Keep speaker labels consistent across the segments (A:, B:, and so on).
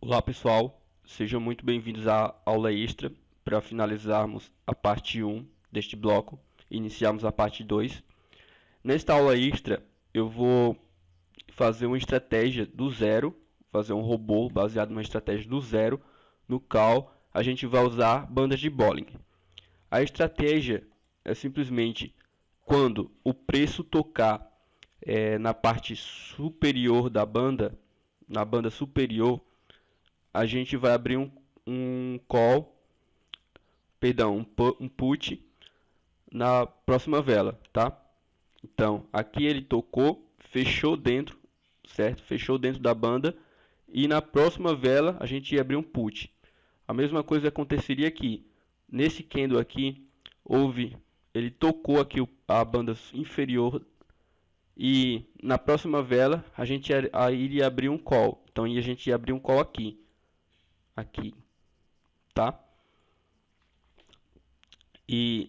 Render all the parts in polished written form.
A: Olá pessoal, sejam muito bem-vindos à aula extra para finalizarmos a parte 1 deste bloco e iniciarmos a parte 2. Nesta aula extra eu vou fazer uma estratégia do zero, fazer um robô baseado numa estratégia do zero, no qual a gente vai usar bandas de Bollinger. A estratégia é simplesmente quando o preço tocar na parte superior da banda, na banda superior, a gente vai abrir um call, perdão, um put na próxima vela, tá? Então, aqui ele tocou, fechou dentro, certo? Fechou dentro da banda e na próxima vela a gente ia abrir um put. A mesma coisa aconteceria aqui. Nesse candle aqui, ele tocou aqui a banda inferior e na próxima vela a gente iria abrir um call. Então, a gente ia abrir um call aqui, tá? E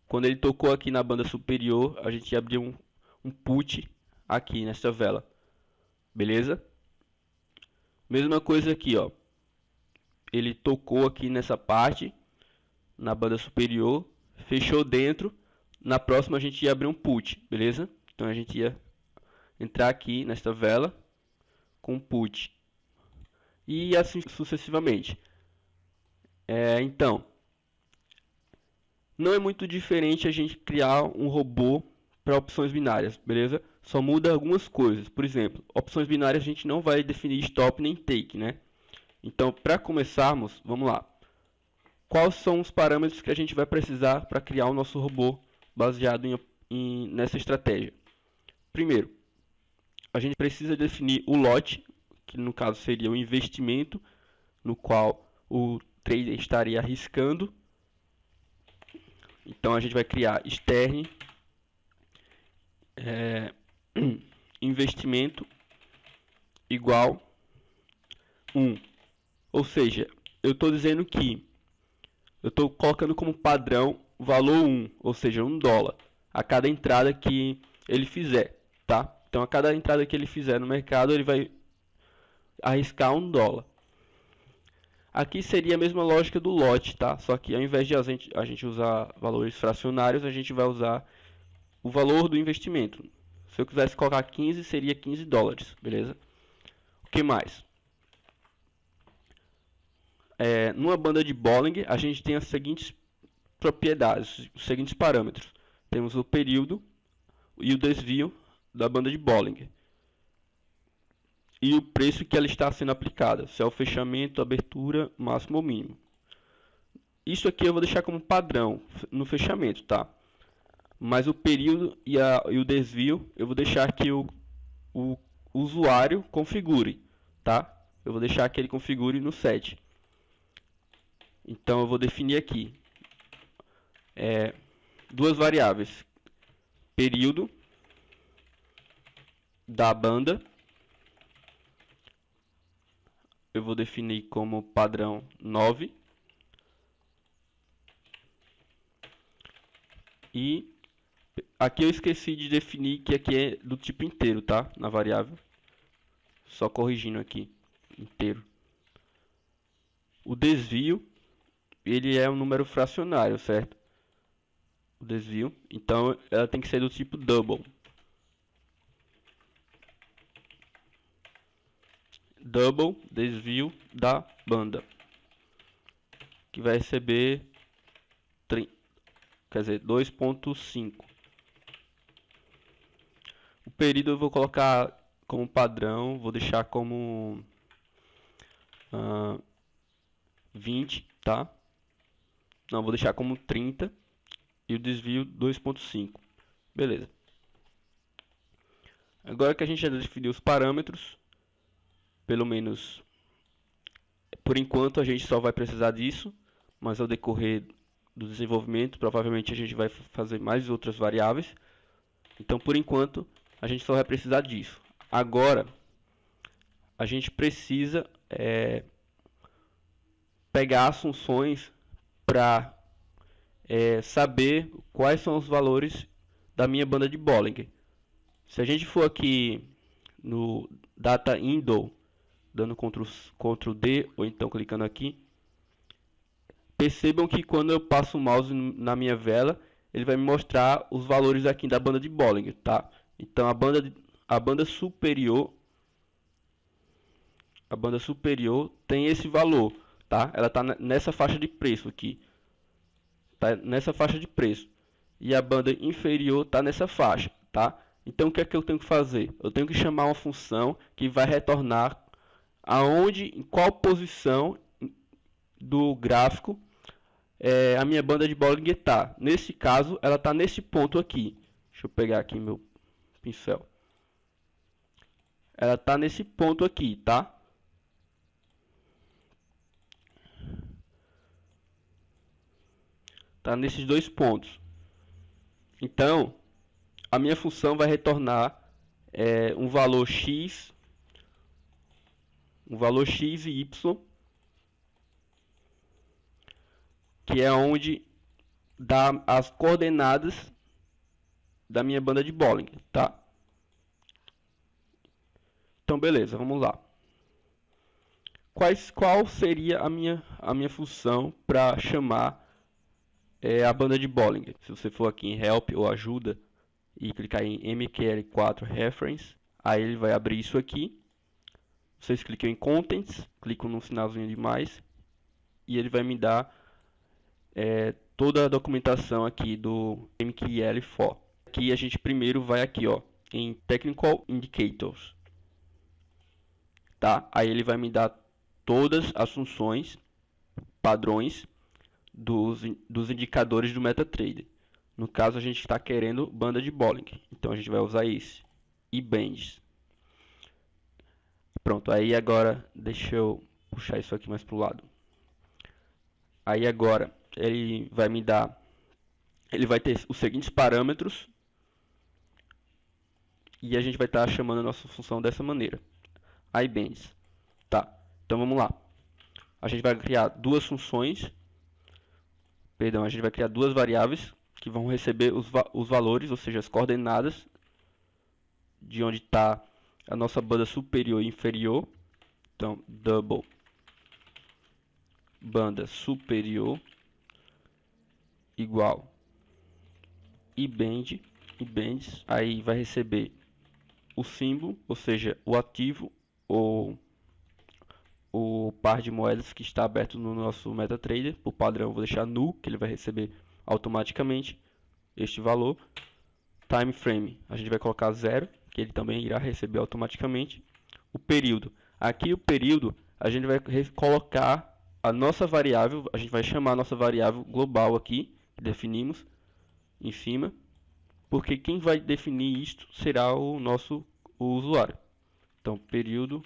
A: quando ele tocou aqui na banda superior, a gente abriu um put aqui nessa vela, beleza? Mesma coisa aqui, ó. Ele tocou aqui nessa parte, na banda superior, fechou dentro. Na próxima a gente ia abrir um put, beleza? Então a gente ia entrar aqui nesta vela com put e assim sucessivamente. Então, não é muito diferente a gente criar um robô para opções binárias, beleza? Só muda algumas coisas. Por exemplo, opções binárias a gente não vai definir stop nem take, né? Então, para começarmos, vamos lá. Quais são os parâmetros que a gente vai precisar para criar o nosso robô baseado nessa estratégia? Primeiro, a gente precisa definir o lote, que no caso seria o investimento no qual o trader estaria arriscando. Então a gente vai criar externe investimento igual 1. Ou seja, eu estou dizendo que eu estou colocando como padrão o valor 1, ou seja, $1 a cada entrada que ele fizer, tá? Então a cada entrada que ele fizer no mercado, ele vai arriscar $1. Aqui seria a mesma lógica do lote, tá? Só que ao invés de a gente usar valores fracionários, a gente vai usar o valor do investimento. Se eu quisesse colocar 15, seria $15, beleza? O que mais? Numa banda de Bollinger, a gente tem as seguintes propriedades, os seguintes parâmetros. Temos o período e o desvio da banda de Bollinger. E o preço que ela está sendo aplicada, se é o fechamento, abertura, máximo ou mínimo. Isso aqui eu vou deixar como padrão no fechamento, tá? Mas o período e o desvio eu vou deixar que o usuário configure, tá? Eu vou deixar que ele configure no set. Então eu vou definir aqui duas variáveis: período da banda, eu vou definir como padrão 9, e aqui eu esqueci de definir que aqui é do tipo inteiro, tá? Na variável, só corrigindo aqui, inteiro. O desvio, ele é um número fracionário, certo? O desvio, então ela tem que ser do tipo double. Double desvio da banda, que vai receber 2.5. O período eu vou colocar como padrão, vou deixar como 20, tá? Não, vou deixar como 30 e o desvio 2.5. Beleza. Agora que a gente já definiu os parâmetros, pelo menos por enquanto a gente só vai precisar disso, mas ao decorrer do desenvolvimento provavelmente a gente vai fazer mais outras variáveis. Então por enquanto a gente só vai precisar disso. Agora a gente precisa pegar as funções para saber quais são os valores da minha banda de Bollinger. Se a gente for aqui no data window dando Ctrl D ou então clicando aqui. Percebam que quando eu passo o mouse na minha vela, ele vai me mostrar os valores aqui da banda de Bollinger, tá? Então a banda superior tem esse valor, tá? Ela está nessa faixa de preço aqui, tá? Nessa faixa de preço. E a banda inferior está nessa faixa, tá? Então o que é que eu tenho que fazer? Eu tenho que chamar uma função que vai retornar em qual posição do gráfico a minha banda de Bollinger está. Nesse caso, ela está nesse ponto aqui. Deixa eu pegar aqui meu pincel. Ela está nesse ponto aqui, tá? Tá nesses dois pontos. Então, a minha função vai retornar um valor x e y, que é onde dá as coordenadas da minha banda de Bollinger, tá? Então, beleza, vamos lá. Qual seria a minha função para chamar a banda de Bollinger? Se você for aqui em Help ou Ajuda e clicar em MQL4 Reference, aí ele vai abrir isso aqui. Vocês clicam em Contents, clicam no sinalzinho de mais e ele vai me dar toda a documentação aqui do MQL4. Aqui a gente primeiro vai aqui, ó, em Technical Indicators, tá? Aí ele vai me dar todas as funções, padrões dos indicadores do MetaTrader. No caso, a gente está querendo banda de Bollinger, então a gente vai usar esse e bands. Pronto, aí agora deixa eu puxar isso aqui mais para o lado. Aí agora ele vai ter os seguintes parâmetros e a gente vai estar chamando a nossa função dessa maneira, iBands. Tá, então vamos lá. A gente vai criar duas funções, a gente vai criar duas variáveis que vão receber os valores, ou seja, as coordenadas de onde está a nossa banda superior e inferior. Então, double banda superior igual iBands, aí vai receber o símbolo, ou seja, o ativo ou o par de moedas que está aberto no nosso MetaTrader. Por padrão, eu vou deixar null, que ele vai receber automaticamente este valor. Time frame, a gente vai colocar 0, que ele também irá receber automaticamente. O período, aqui o período, a gente vai colocar a nossa variável, a gente vai chamar a nossa variável global aqui, que definimos em cima, porque quem vai definir isto será o usuário. Então, período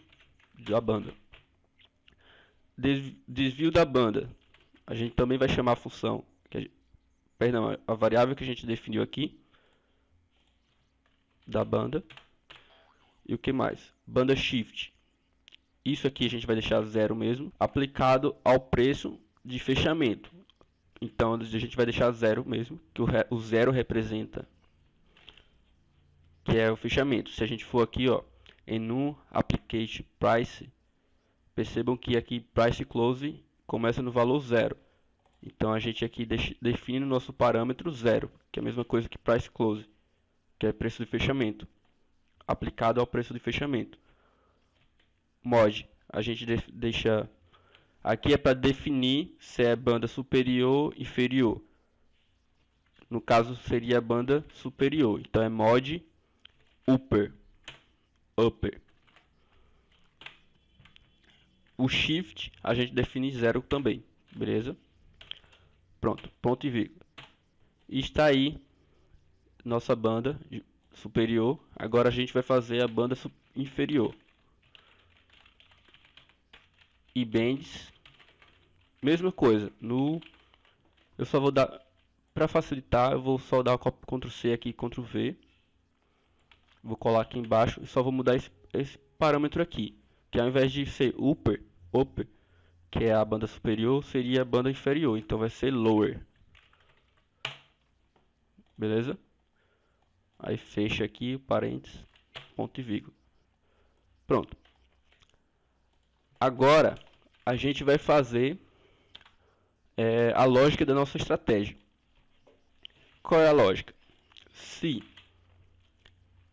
A: da banda. Desvio da banda, a gente também vai chamar a função, a variável que a gente definiu aqui, da banda. E o que mais? Banda shift. Isso aqui a gente vai deixar 0 mesmo, aplicado ao preço de fechamento. Então a gente vai deixar 0 mesmo, que o 0 representa que é o fechamento. Se a gente for aqui, ó, em no application price, percebam que aqui price close começa no valor 0. Então a gente aqui define o nosso parâmetro 0, que é a mesma coisa que price close, que é preço de fechamento, aplicado ao preço de fechamento. Mod, a gente deixa aqui é para definir se é banda superior ou inferior. No caso seria a banda superior, então é mod upper. O shift a gente define 0 também, beleza? Pronto, ponto e vírgula. E está aí nossa banda superior. Agora a gente vai fazer a banda inferior. iBands, mesma coisa. Eu só vou dar, para facilitar, eu vou só dar Ctrl C aqui, Ctrl V. Vou colar aqui embaixo e só vou mudar esse parâmetro aqui, que ao invés de ser upper, que é a banda superior, seria a banda inferior, então vai ser lower. Beleza? Aí fecha aqui o parênteses, ponto e vírgula. Pronto. Agora a gente vai fazer a lógica da nossa estratégia. Qual é a lógica? Se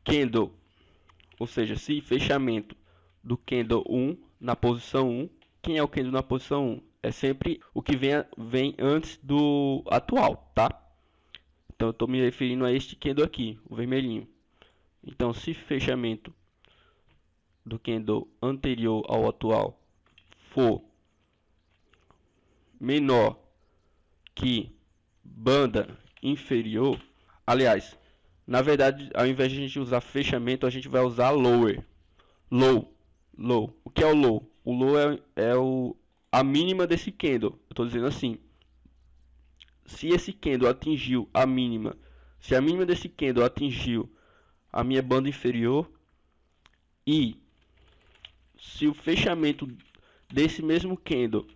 A: candle, ou seja, se fechamento do candle 1 na posição 1, quem é o candle na posição 1? É sempre o que vem antes do atual, tá? Então eu estou me referindo a este candle aqui, o vermelhinho. Então se fechamento do candle anterior ao atual for menor que banda inferior, aliás, na verdade, ao invés de a gente usar fechamento, a gente vai usar lower. Low. O que é o low? O low é a mínima desse candle. Eu estou dizendo assim, se esse candle atingiu a mínima, se a mínima desse candle atingiu a minha banda inferior e se o fechamento desse mesmo candle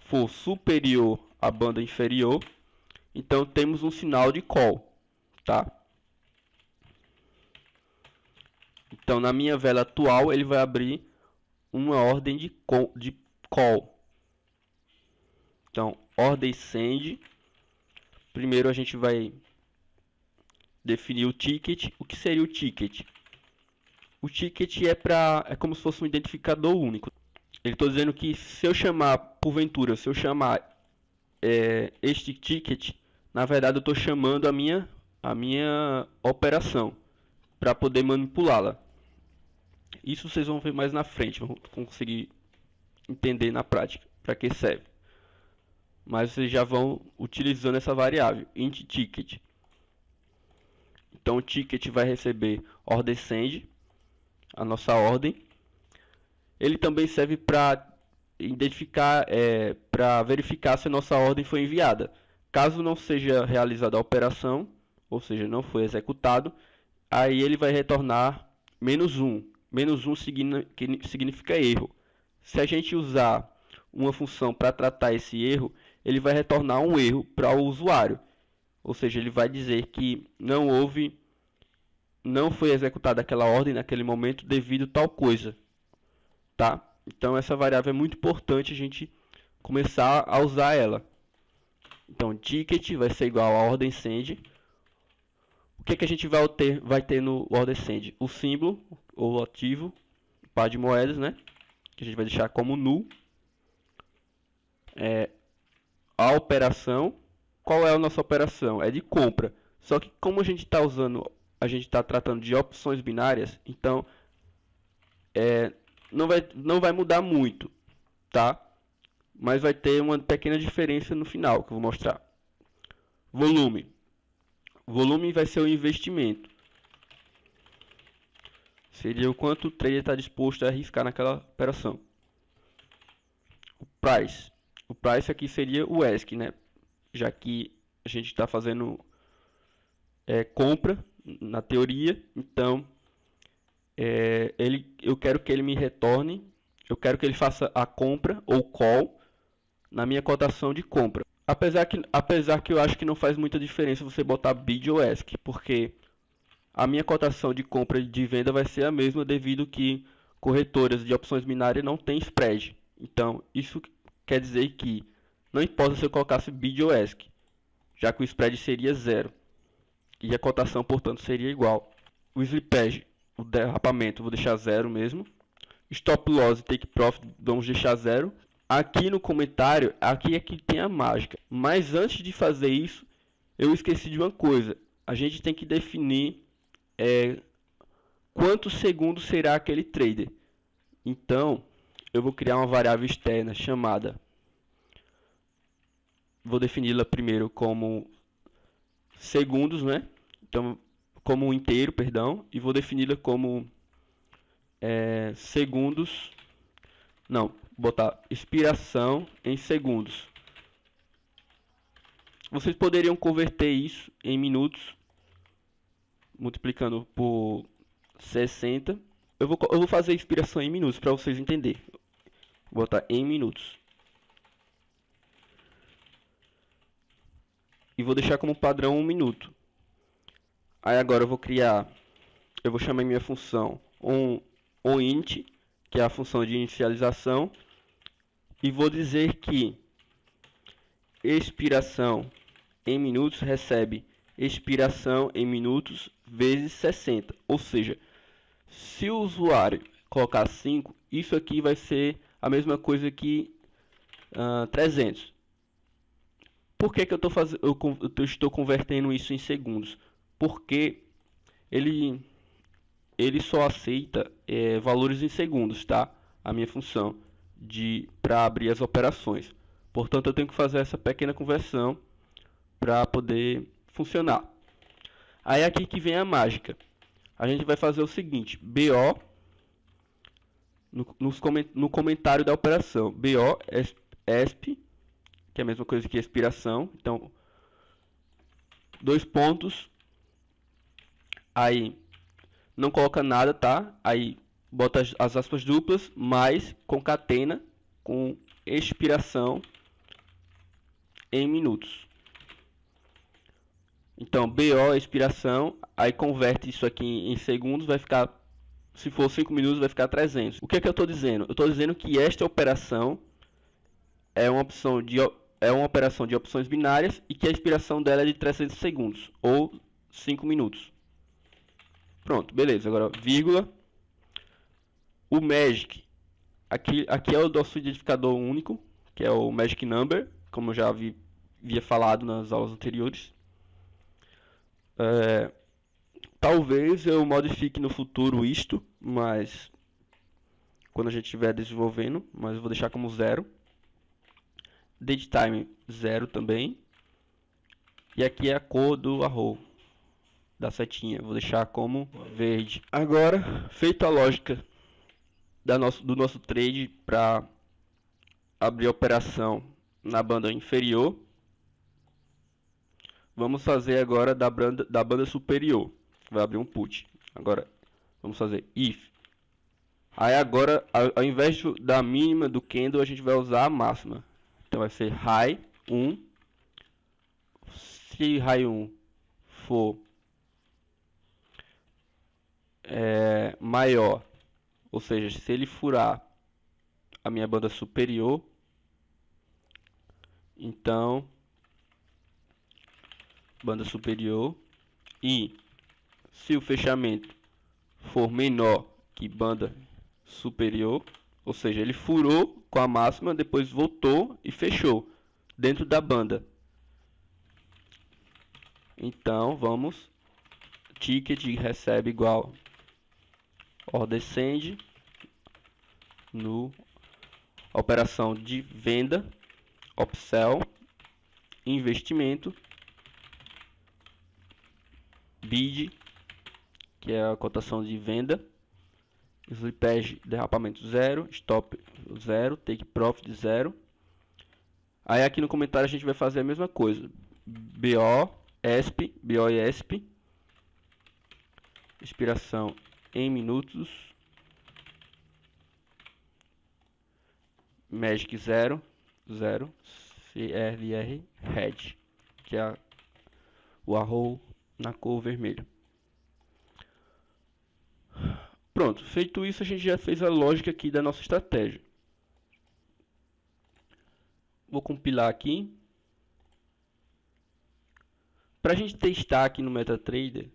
A: for superior à banda inferior, então temos um sinal de call, tá? Então na minha vela atual ele vai abrir uma ordem de call. Então ordem send. Primeiro a gente vai definir o ticket. O que seria o ticket? O ticket é como se fosse um identificador único. Ele está dizendo que se eu chamar, porventura, se eu chamar este ticket, na verdade eu estou chamando a minha operação para poder manipulá-la. Isso vocês vão ver mais na frente, vão conseguir entender na prática para que serve. Mas vocês já vão utilizando essa variável, int ticket. Então o ticket vai receber order send, a nossa ordem. Ele também serve para identificar, para verificar se a nossa ordem foi enviada. Caso não seja realizada a operação, ou seja, não foi executado, aí ele vai retornar -1. -1 significa erro. Se a gente usar uma função para tratar esse erro, ele vai retornar um erro para o usuário. Ou seja, ele vai dizer que não foi executada aquela ordem naquele momento devido a tal coisa, tá? Então essa variável é muito importante a gente começar a usar ela. Então ticket vai ser igual a ordem send. O que a gente vai ter no order send? O símbolo ou ativo, par de moedas, né? Que a gente vai deixar como null. A operação, qual é a nossa operação? É de compra. Só que como a gente está tratando de opções binárias, então não vai mudar muito, tá? Mas vai ter uma pequena diferença no final que eu vou mostrar. Volume. Volume vai ser o investimento. Seria o quanto o trader está disposto a arriscar naquela operação. O price. O price aqui seria o ESC, né? Já que a gente está fazendo compra na teoria, então eu quero que ele me retorne, eu quero que ele faça a compra ou call na minha cotação de compra. Apesar que eu acho que não faz muita diferença você botar bid ou ESC, porque a minha cotação de compra e de venda vai ser a mesma devido que corretoras de opções binárias não têm spread. Então, isso quer dizer que não importa se eu colocasse bid ou ESC, já que o spread seria 0 e a cotação, portanto, seria igual. O slippage, o derrapamento, vou deixar 0 mesmo. Stop loss e take profit, vamos deixar 0. Aqui no comentário, aqui é que tem a mágica. Mas antes de fazer isso, eu esqueci de uma coisa. A gente tem que definir quantos segundos será aquele trader. Então, eu vou criar uma variável externa chamada, vou defini-la primeiro como segundos, né? Então, como inteiro, perdão, e vou defini-la como segundos, não, botar expiração em segundos. Vocês poderiam converter isso em minutos, multiplicando por 60. Eu vou fazer a expiração em minutos para vocês entenderem. Vou botar em minutos. E vou deixar como padrão 1 minuto. Aí agora eu vou chamar minha função onInt, que é a função de inicialização, e vou dizer que expiração em minutos recebe expiração em minutos vezes 60. Ou seja, se o usuário colocar 5, isso aqui vai ser a mesma coisa que 300. Por que eu estou convertendo isso em segundos? Porque ele só aceita valores em segundos, tá? A minha função para abrir as operações. Portanto, eu tenho que fazer essa pequena conversão para poder funcionar. Aí aqui que vem a mágica. A gente vai fazer o seguinte: BO no comentário da operação, BO ESP, que é a mesma coisa que expiração. Então, 2 pontos. Aí não coloca nada, tá? Aí bota as aspas duplas, mais concatena com expiração em minutos. Então, BO expiração, aí converte isso aqui em segundos, vai ficar, se for 5 minutos, vai ficar 300. O que é que eu estou dizendo? Eu estou dizendo que esta operação é uma operação de opções binárias e que a expiração dela é de 300 segundos, ou 5 minutos. Pronto, beleza. Agora, vírgula. O magic, aqui é o nosso identificador único, que é o magic number, como eu já havia falado nas aulas anteriores. Talvez eu modifique no futuro isto, mas quando a gente estiver desenvolvendo, mas eu vou deixar como 0. Datetime 0 também. E aqui é a cor do arrow, da setinha, vou deixar como verde. Agora, feita a lógica do nosso trade para abrir a operação na banda inferior, vamos fazer agora da banda superior. Vai abrir um put. Agora vamos fazer if. Aí agora, ao invés da mínima do candle, a gente vai usar a máxima. Então vai ser high 1. Se high 1 for maior, ou seja, se ele furar a minha banda superior, então banda superior, e se o fechamento for menor que banda superior, ou seja, ele furou com a máxima, depois voltou e fechou dentro da banda, então vamos, ticket recebe igual order send no operação de venda, upsell, investimento, bid, que é a cotação de venda, slippage, derrapamento 0, stop 0, take profit 0. Aí aqui no comentário a gente vai fazer a mesma coisa, BO e ESP, expiração em minutos, magic 0, CRR red, que é o arrow na cor vermelha. Pronto, feito isso, a gente já fez a lógica aqui da nossa estratégia. Vou compilar aqui. Para a gente testar aqui no MetaTrader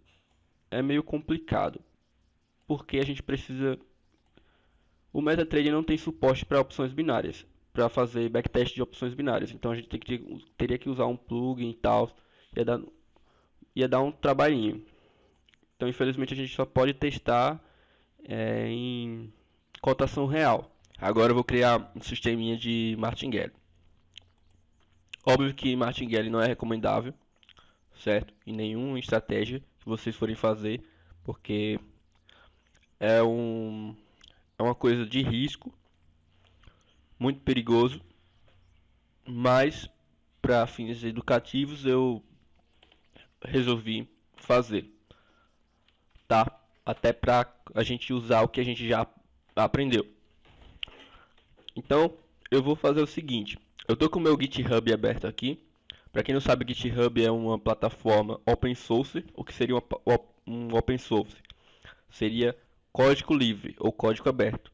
A: é meio complicado, porque a gente precisa... O MetaTrader não tem suporte para opções binárias, para fazer backtest de opções binárias. Então a gente teria que usar um plugin e tal, ia dar um trabalhinho. Então infelizmente a gente só pode testar em cotação real. Agora eu vou criar um sisteminha de martingale. Óbvio que martingale não é recomendável, certo? Em nenhuma estratégia que vocês forem fazer, porque é uma coisa de risco, muito perigoso, mas para fins educativos eu resolvi fazer, tá? Até para a gente usar o que a gente já aprendeu. Então eu vou fazer o seguinte: eu tô com o meu GitHub aberto aqui. Para quem não sabe, GitHub é uma plataforma open source. O que seria um open source? Seria código livre ou código aberto.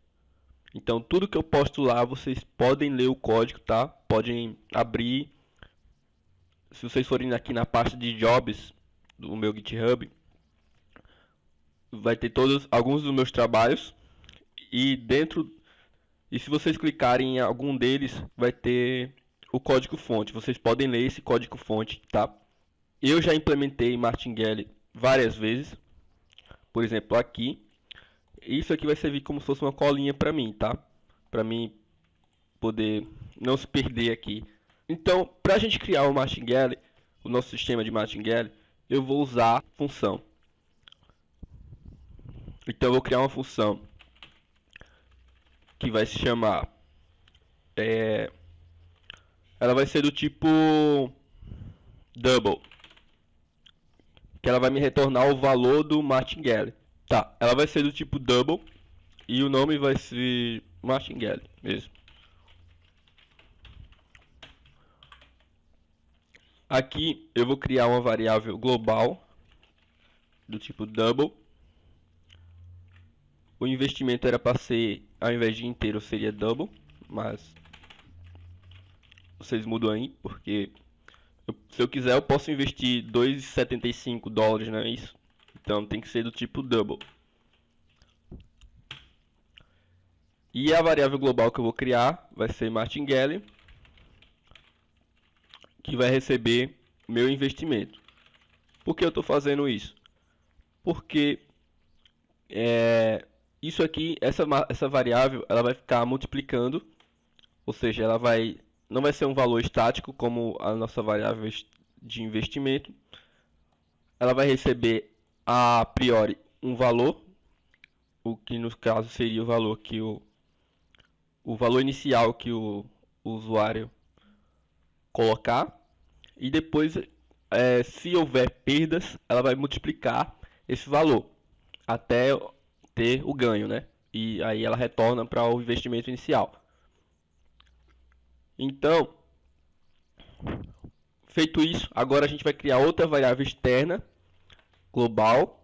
A: Então tudo que eu posto lá, vocês podem ler o código, tá? Podem abrir. Se vocês forem aqui na pasta de jobs do meu GitHub, vai ter alguns dos meus trabalhos e se vocês clicarem em algum deles, vai ter o código fonte. Vocês podem ler esse código fonte, tá? Eu já implementei Martingale várias vezes. Por exemplo, aqui. Isso aqui vai servir como se fosse uma colinha para mim, tá? Para mim poder não se perder aqui. Então, para a gente criar o Martingale, o nosso sistema de Martingale, eu vou usar função. Então, eu vou criar uma função que vai se chamar... ela vai ser do tipo double, que ela vai me retornar o valor do Martingale. Tá, ela vai ser do tipo double e o nome vai ser Martingale mesmo. Aqui eu vou criar uma variável global do tipo double. O investimento era para ser, ao invés de inteiro, seria double, mas vocês mudam aí, porque se eu quiser eu posso investir 2,75 dólares, não é isso? Então tem que ser do tipo double. E a variável global que eu vou criar vai ser Martingale, que vai receber meu investimento. Por que eu estou fazendo isso? Porque isso aqui, essa variável, ela vai ficar multiplicando, ou seja, não vai ser um valor estático como a nossa variável de investimento. Ela vai receber a priori um valor, o que no caso seria o valor que o valor inicial que o usuário colocar, e depois se houver perdas, ela vai multiplicar esse valor até ter o ganho, né? E aí ela retorna para o investimento inicial. Então, feito isso, agora a gente vai criar outra variável externa global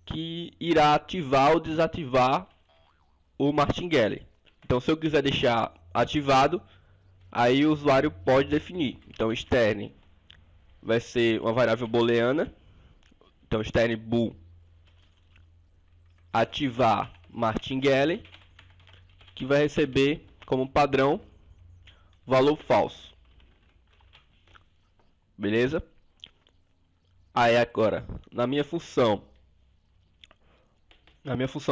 A: que irá ativar ou desativar o Martingale. Então, se eu quiser deixar ativado, aí o usuário pode definir. Então, extern vai ser uma variável booleana. Então, extern bool ativar Martingale, que vai receber como padrão valor falso. Beleza? Aí agora, na minha função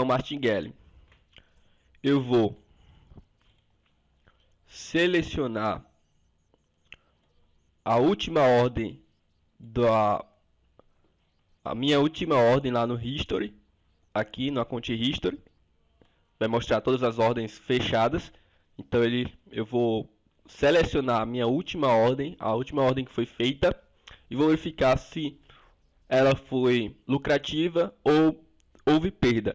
A: Martingale, eu vou selecionar a última ordem a minha última ordem lá no history, aqui no account history, vai mostrar todas as ordens fechadas. Então eu vou selecionar a minha última ordem, a última ordem que foi feita, e vou verificar se ela foi lucrativa ou houve perda.